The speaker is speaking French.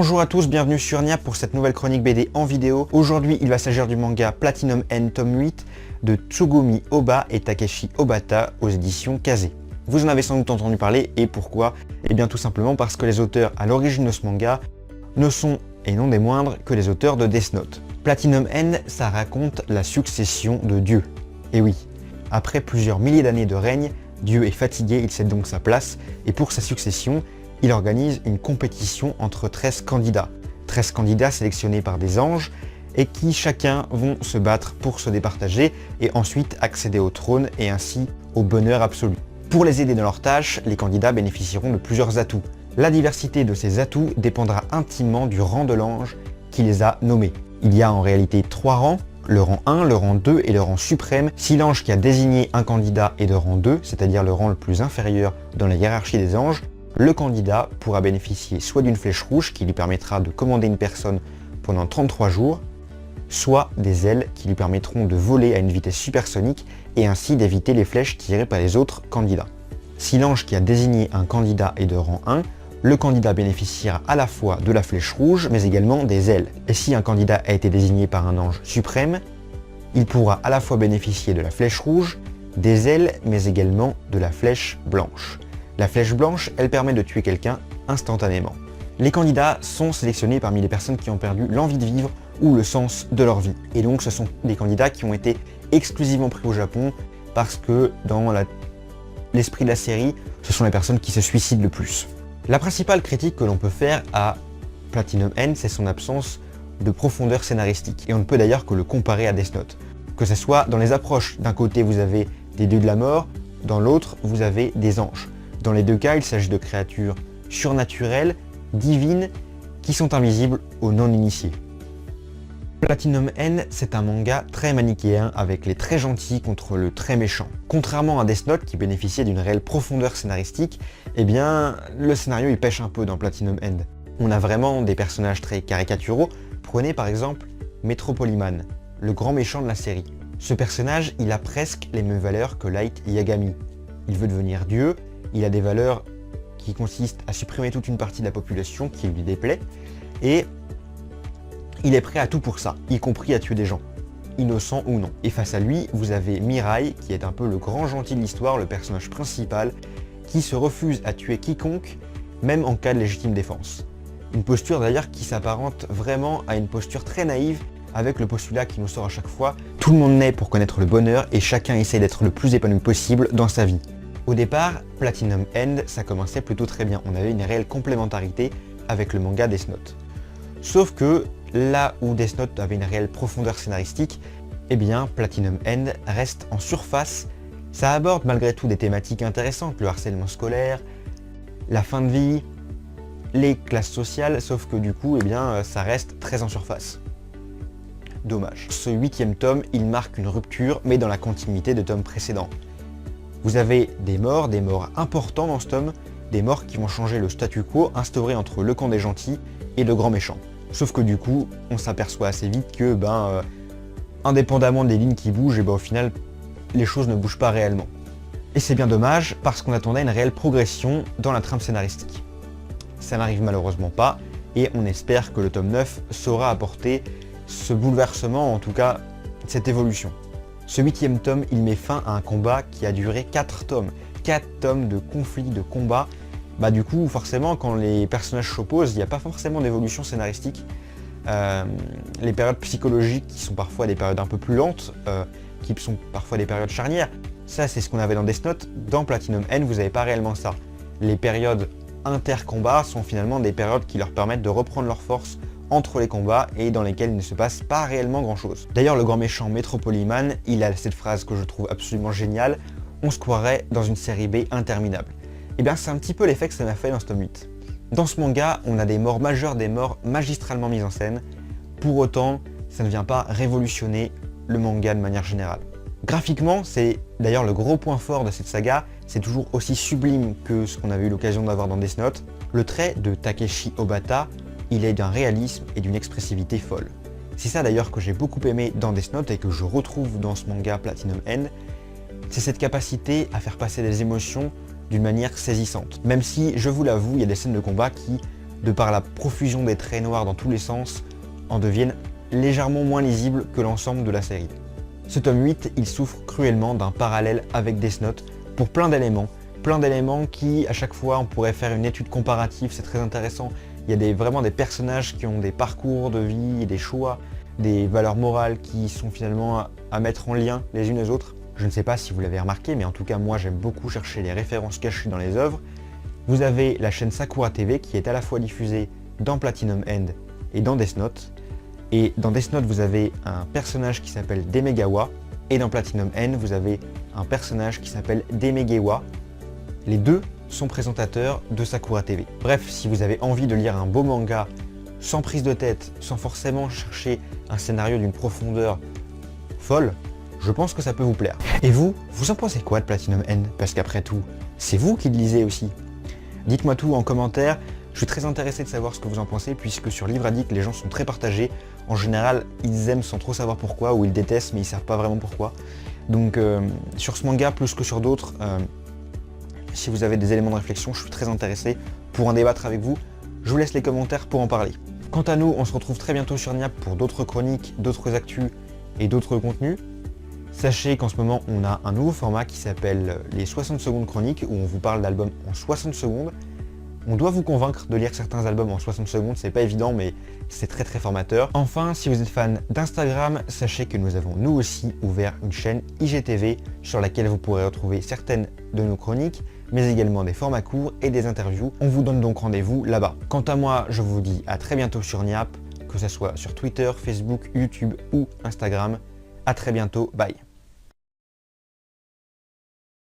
Bonjour à tous, bienvenue sur Nia pour cette nouvelle chronique BD en vidéo. Aujourd'hui, il va s'agir du manga Platinum End tome 8 de Tsugumi Ohba et Takeshi Obata aux éditions Kazé. Vous en avez sans doute entendu parler, et pourquoi? Eh bien tout simplement parce que les auteurs à l'origine de ce manga ne sont, et non des moindres, que les auteurs de Death Note. Platinum End, ça raconte la succession de Dieu. Et oui, après plusieurs milliers d'années de règne, Dieu est fatigué, il cède donc sa place, et pour sa succession, il organise une compétition entre 13 candidats. 13 candidats sélectionnés par des anges, et qui chacun vont se battre pour se départager, et ensuite accéder au trône, et ainsi au bonheur absolu. Pour les aider dans leurs tâches, les candidats bénéficieront de plusieurs atouts. La diversité de ces atouts dépendra intimement du rang de l'ange qui les a nommés. Il y a en réalité 3 rangs, le rang 1, le rang 2 et le rang suprême. Si l'ange qui a désigné un candidat est de rang 2, c'est-à-dire le rang le plus inférieur dans la hiérarchie des anges, le candidat pourra bénéficier soit d'une flèche rouge qui lui permettra de commander une personne pendant 33 jours, soit des ailes qui lui permettront de voler à une vitesse supersonique et ainsi d'éviter les flèches tirées par les autres candidats. Si l'ange qui a désigné un candidat est de rang 1, le candidat bénéficiera à la fois de la flèche rouge mais également des ailes. Et si un candidat a été désigné par un ange suprême, il pourra à la fois bénéficier de la flèche rouge, des ailes mais également de la flèche blanche. La flèche blanche, elle permet de tuer quelqu'un instantanément. Les candidats sont sélectionnés parmi les personnes qui ont perdu l'envie de vivre ou le sens de leur vie. Et donc ce sont des candidats qui ont été exclusivement pris au Japon parce que dans l'esprit de la série, ce sont les personnes qui se suicident le plus. La principale critique que l'on peut faire à Platinum End, c'est son absence de profondeur scénaristique. Et on ne peut d'ailleurs que le comparer à Death Note. Que ce soit dans les approches, d'un côté vous avez des dieux de la mort, dans l'autre vous avez des anges. Dans les deux cas, il s'agit de créatures surnaturelles, divines, qui sont invisibles aux non-initiés. Platinum End, c'est un manga très manichéen avec les très gentils contre le très méchant. Contrairement à Death Note qui bénéficiait d'une réelle profondeur scénaristique, eh bien le scénario il pêche un peu dans Platinum End. On a vraiment des personnages très caricaturaux. Prenez par exemple Metropoliman, le grand méchant de la série. Ce personnage, il a presque les mêmes valeurs que Light Yagami. Il veut devenir Dieu, il a des valeurs qui consistent à supprimer toute une partie de la population qui lui déplaît, et il est prêt à tout pour ça, y compris à tuer des gens, innocents ou non. Et face à lui, vous avez Mirai, qui est un peu le grand gentil de l'histoire, le personnage principal, qui se refuse à tuer quiconque, même en cas de légitime défense. Une posture d'ailleurs qui s'apparente vraiment à une posture très naïve, avec le postulat qui nous sort à chaque fois, tout le monde naît pour connaître le bonheur et chacun essaie d'être le plus épanoui possible dans sa vie. Au départ, Platinum End, ça commençait plutôt très bien, on avait une réelle complémentarité avec le manga Death Note. Sauf que là où Death Note avait une réelle profondeur scénaristique, eh bien Platinum End reste en surface. Ça aborde malgré tout des thématiques intéressantes, le harcèlement scolaire, la fin de vie, les classes sociales, sauf que du coup, eh bien, ça reste très en surface. Dommage. Ce 8e tome, il marque une rupture, mais dans la continuité de tomes précédents. Vous avez des morts importants dans ce tome, des morts qui vont changer le statu quo instauré entre le camp des gentils et le grand méchant. Sauf que du coup, on s'aperçoit assez vite que, indépendamment des lignes qui bougent, et au final, les choses ne bougent pas réellement. Et c'est bien dommage, parce qu'on attendait une réelle progression dans la trame scénaristique. Ça n'arrive malheureusement pas, et on espère que le tome 9 saura apporter ce bouleversement, en tout cas, cette évolution. Ce 8e tome, il met fin à un combat qui a duré 4 tomes. 4 tomes de conflits, de combats. Du coup, forcément, quand les personnages s'opposent, il n'y a pas forcément d'évolution scénaristique. Les périodes psychologiques, qui sont parfois des périodes un peu plus lentes, qui sont parfois des périodes charnières, ça c'est ce qu'on avait dans Death Note. Dans Platinum End, vous n'avez pas réellement ça. Les périodes inter-combats sont finalement des périodes qui leur permettent de reprendre leur force entre les combats et dans lesquels il ne se passe pas réellement grand chose. D'ailleurs, le grand méchant Metropoliman, il a cette phrase que je trouve absolument géniale: on se croirait dans une série B interminable. Et bien c'est un petit peu l'effet que ça m'a fait dans ce tome 8. Dans ce manga, on a des morts majeures, des morts magistralement mises en scène. Pour autant, ça ne vient pas révolutionner le manga de manière générale. Graphiquement, c'est d'ailleurs le gros point fort de cette saga, c'est toujours aussi sublime que ce qu'on avait eu l'occasion d'avoir dans Death Note. Le trait de Takeshi Obata, il est d'un réalisme et d'une expressivité folle. C'est ça d'ailleurs que j'ai beaucoup aimé dans Death Note et que je retrouve dans ce manga Platinum End, c'est cette capacité à faire passer des émotions d'une manière saisissante. Même si, je vous l'avoue, il y a des scènes de combat qui de par la profusion des traits noirs dans tous les sens, en deviennent légèrement moins lisibles que l'ensemble de la série. Ce tome 8, il souffre cruellement d'un parallèle avec Death Note pour plein d'éléments qui, à chaque fois, on pourrait faire une étude comparative, c'est très intéressant. Il y a vraiment des personnages qui ont des parcours de vie, des choix, des valeurs morales qui sont finalement à mettre en lien les unes les autres. Je ne sais pas si vous l'avez remarqué, mais en tout cas moi j'aime beaucoup chercher les références cachées dans les œuvres. Vous avez la chaîne Sakura TV qui est à la fois diffusée dans Platinum End et dans Death Note. Et dans Death Note vous avez un personnage qui s'appelle Demegawa, et dans Platinum End vous avez un personnage qui s'appelle Demegewa. Les deux sont présentateurs de Sakura TV. Bref, si vous avez envie de lire un beau manga sans prise de tête, sans forcément chercher un scénario d'une profondeur folle, je pense que ça peut vous plaire. Et vous en pensez quoi de Platinum End? Parce qu'après tout, c'est vous qui le lisez aussi. Dites-moi tout en commentaire, je suis très intéressé de savoir ce que vous en pensez, puisque sur Livre Addict, les gens sont très partagés. En général, ils aiment sans trop savoir pourquoi, ou ils détestent, mais ils ne savent pas vraiment pourquoi. Donc sur ce manga, plus que sur d'autres, si vous avez des éléments de réflexion, je suis très intéressé pour en débattre avec vous. Je vous laisse les commentaires pour en parler. Quant à nous, on se retrouve très bientôt sur Niap pour d'autres chroniques, d'autres actus et d'autres contenus. Sachez qu'en ce moment, on a un nouveau format qui s'appelle les 60 secondes chroniques, où on vous parle d'albums en 60 secondes. On doit vous convaincre de lire certains albums en 60 secondes, c'est pas évident, mais c'est très formateur. Enfin, si vous êtes fan d'Instagram, sachez que nous avons nous aussi ouvert une chaîne IGTV sur laquelle vous pourrez retrouver certaines de nos chroniques, mais également des formats courts et des interviews. On vous donne donc rendez-vous là-bas. Quant à moi, je vous dis à très bientôt sur Niap, que ce soit sur Twitter, Facebook, YouTube ou Instagram. À très bientôt, bye.